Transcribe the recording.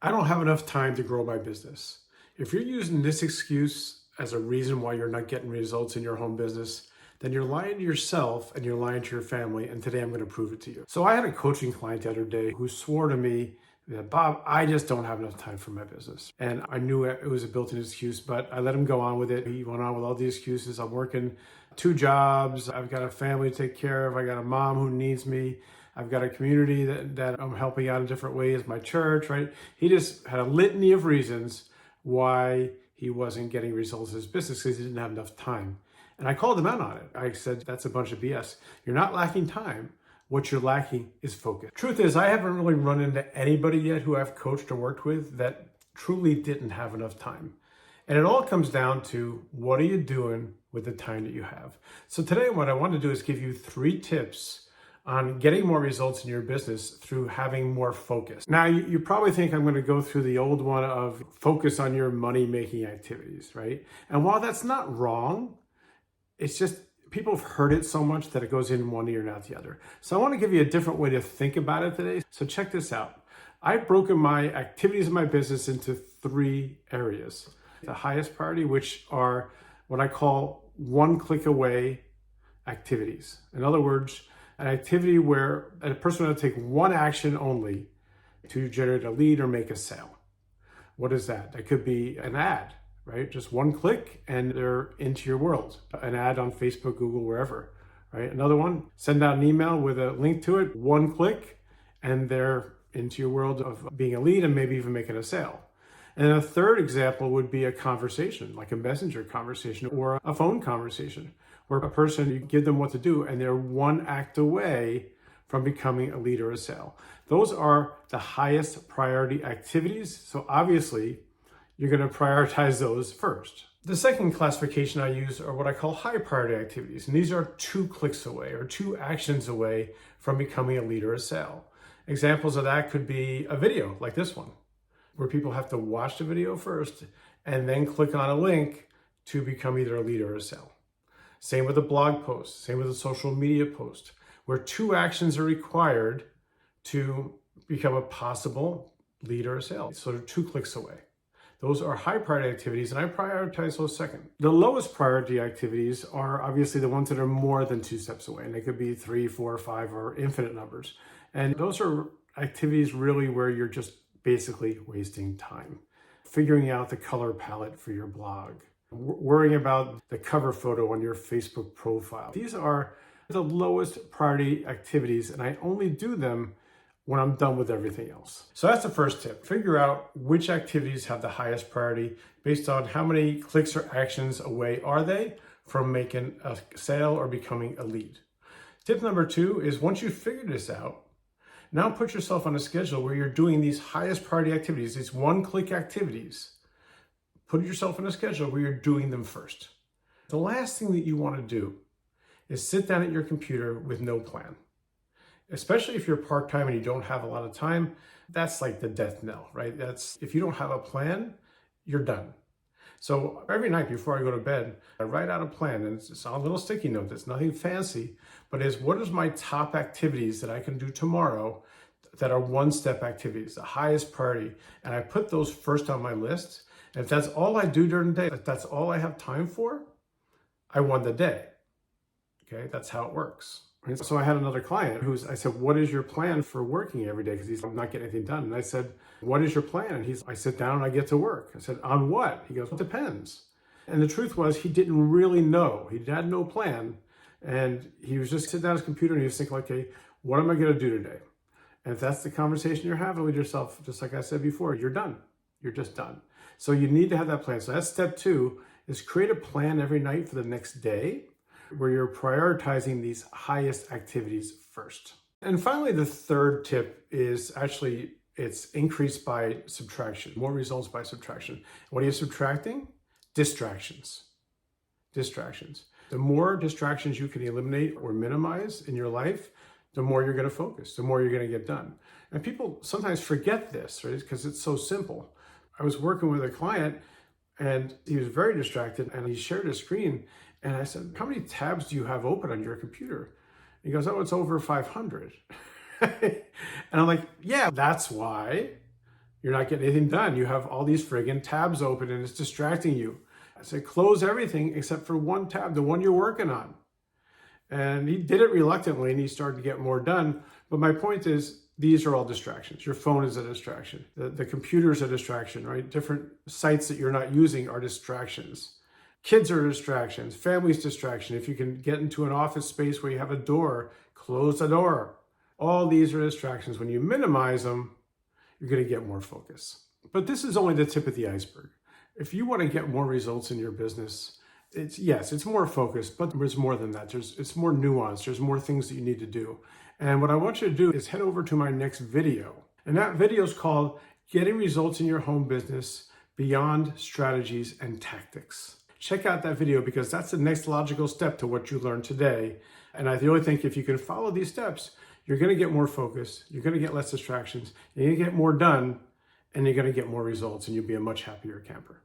I don't have enough time to grow my business. If you're using this excuse as a reason why you're not getting results in your home business, then you're lying to yourself and you're lying to your family. And today I'm going to prove it to you. So I had a coaching client the other day who swore to me that, Bob, I just don't have enough time for my business. And I knew it was a built-in excuse, but I let him go on with it. He went on with all the excuses. I'm working 2 jobs. I've got a family to take care of. I got a mom who needs me. I've got a community that I'm helping out in different ways, my church, right? He just had a litany of reasons why he wasn't getting results in his business because he didn't have enough time. And I called him out on it. I said, that's a bunch of BS. You're not lacking time. What you're lacking is focus. Truth is, I haven't really run into anybody yet who I've coached or worked with that truly didn't have enough time. And it all comes down to, what are you doing with the time that you have? So today, what I want to do is give you 3 tips on getting more results in your business through having more focus. Now, you probably think I'm going to go through the old one of focus on your money-making activities, right? And while that's not wrong, it's just people have heard it so much that it goes in one ear and out the other. So I want to give you a different way to think about it today. So check this out. I've broken my activities in my business into 3 areas. The highest priority, which are what I call one click away activities. In other words, an activity where a person will take one action only to generate a lead or make a sale. What is that? That could be an ad, right? Just one click and they're into your world. An ad on Facebook, Google, wherever, right? Another one, send out an email with a link to it, one click, and they're into your world of being a lead and maybe even making a sale. And a third example would be a conversation, like a messenger conversation or a phone conversation, where a person, you give them what to do and they're one act away from becoming a lead or a sale. Those are the highest priority activities. So obviously, you're going to prioritize those first. The second classification I use are what I call high priority activities. And these are 2 clicks away or 2 actions away from becoming a lead or a sale. Examples of that could be a video like this one, where people have to watch the video first and then click on a link to become either a lead or a sale. Same with a blog post, same with a social media post, where 2 actions are required to become a possible lead or a sale. So they're 2 clicks away. Those are high priority activities, and I prioritize those second. The lowest priority activities are obviously the ones that are more than 2 steps away, and they could be 3, 4, 5, or infinite numbers. And those are activities really where you're just basically wasting time. Figuring out the color palette for your blog, worrying about the cover photo on your Facebook profile. These are the lowest priority activities, and I only do them when I'm done with everything else. So that's the first tip. Figure out which activities have the highest priority based on how many clicks or actions away are they from making a sale or becoming a lead. Tip number 2 is, once you figure this out, now put yourself on a schedule where you're doing these highest priority activities, these one-click activities. Put yourself on a schedule where you're doing them first. The last thing that you want to do is sit down at your computer with no plan. Especially if you're part-time and you don't have a lot of time, that's like the death knell, right? If you don't have a plan, you're done. So every night before I go to bed, I write out a plan, and it's on a little sticky note. It's nothing fancy, but what is my top activities that I can do tomorrow that are one-step activities, the highest priority, and I put those first on my list. And if that's all I do during the day, if that's all I have time for, I won the day. Okay, that's how it works. Right? So I had another client I said, what is your plan for working every day? Because he's not getting anything done. And I said, what is your plan? And I sit down and I get to work. I said, on what? He goes, it depends. And the truth was, he didn't really know. He had no plan. And he was just sitting down at his computer and he was thinking, okay, what am I going to do today? And if that's the conversation you're having with yourself, just like I said before, you're done. You're just done. So you need to have that plan. So that's step 2, is create a plan every night for the next day where you're prioritizing these highest activities first. And finally, the third tip is actually, it's increased by subtraction, more results by subtraction. What are you subtracting? Distractions. Distractions. The more distractions you can eliminate or minimize in your life, the more you're going to focus, the more you're going to get done. And people sometimes forget this, right? Because it's so simple. I was working with a client and he was very distracted, and he shared his screen. And I said, how many tabs do you have open on your computer? He goes, oh, it's over 500. And I'm like, yeah, that's why You're not getting anything done. You have all these friggin' tabs open and it's distracting you. I said, close everything except for one tab, the one you're working on. And he did it reluctantly and he started to get more done. But my point is, these are all distractions. Your phone is a distraction. The computer is a distraction, right? Different sites that you're not using are distractions. Kids are distractions. Family's distraction. If you can get into an office space where you have a door, close the door. All these are distractions. When you minimize them, you're going to get more focus. But this is only the tip of the iceberg. If you want to get more results in your business, it's more focused, but there's more than that. It's more nuanced. There's more things that you need to do. And what I want you to do is head over to my next video. And that video is called Getting Results in Your Home Business Beyond Strategies and Tactics. Check out that video because that's the next logical step to what you learned today. And I really think if you can follow these steps, you're going to get more focus, you're going to get less distractions, you're going to get more done, and you're going to get more results, and you'll be a much happier camper.